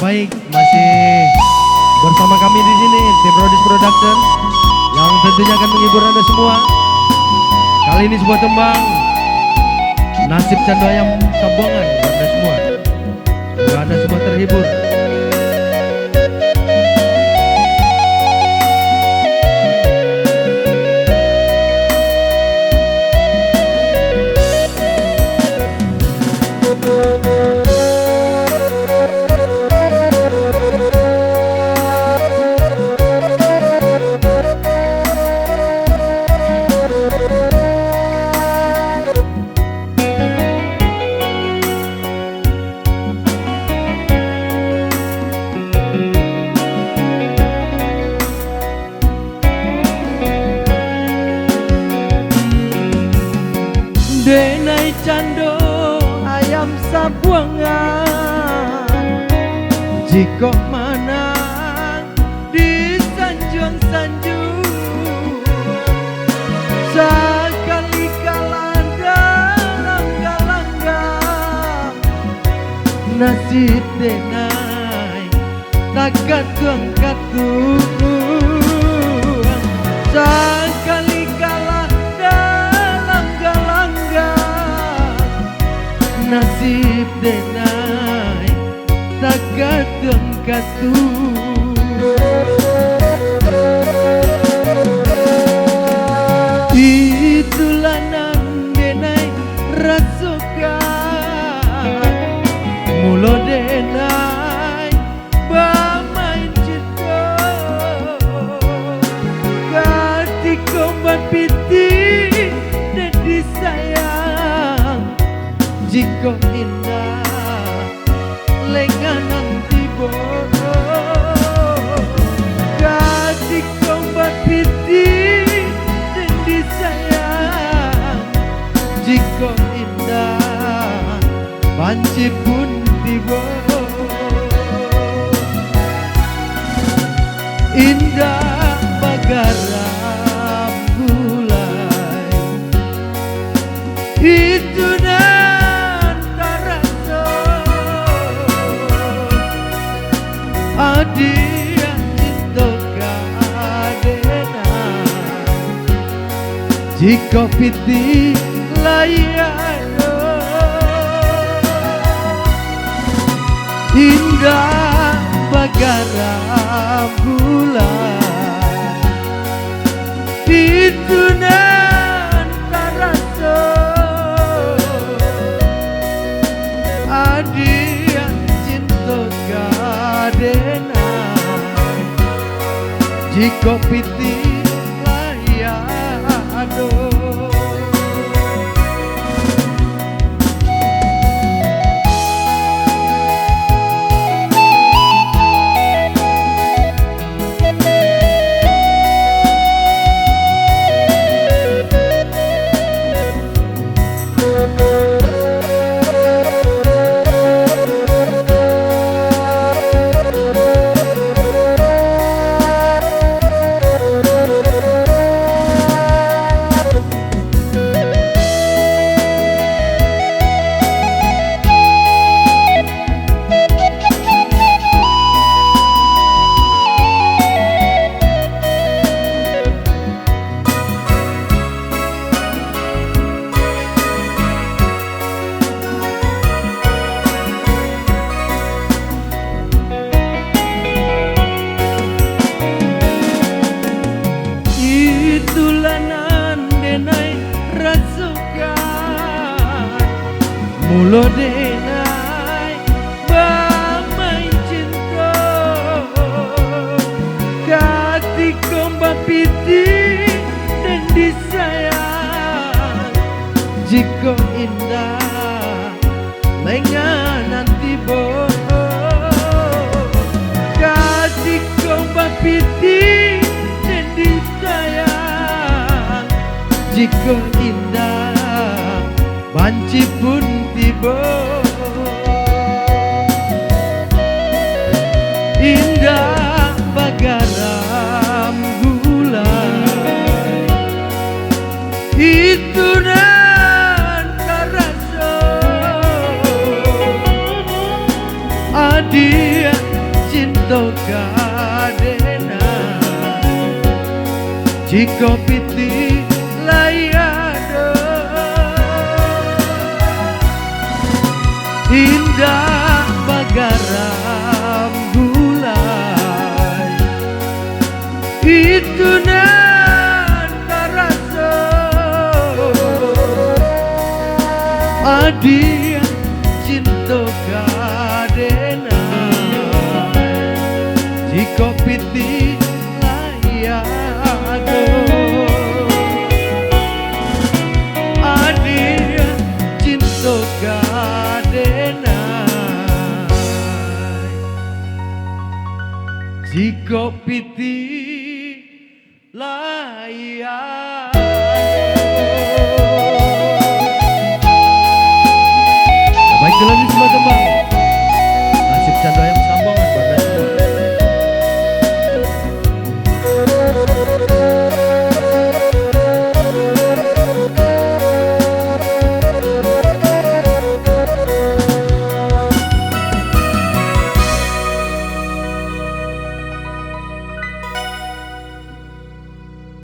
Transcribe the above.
baik, masih bersama kami di sini tim Rodis Production yang tentunya akan menghibur Anda semua. Kali ini sebuah tembang Nasib Candu Ayam Kambuangan buat Anda semua. Semoga Anda semua terhibur. Denai cando ayam sabuangan, jika menang di sanjung-sanjung, sekali kalah dalam galanggang, nasib denai tak katung-katung, sekali kalah nasib denai tak katung-katung. Itulah nan denai rasukan, mulo denai bermain cinta, kati kombat piti dan disayang. Jika indah lenganan tiba, kati kombat piti dan disayang. Jika indah banci pun tiba, indah bagaram gulai, itu adia itu kadena, jika piti layano, indah bagaram bulan, itu nan taraso, adia cinta kadena, jika piti layano. Mulo denai bermain cinta, kati kombat piti dan disayang. Jika indah lenganan tiba, kati kombat piti dan disayang. Jika indah banci pun tiba, indah bagaram gulai, itu nan terasa, adia cinta kadena jika piti layado indah bagaram gulai itu nan rasa adia cinta kadena jika piti layado adia cinta kadena jika piti layado.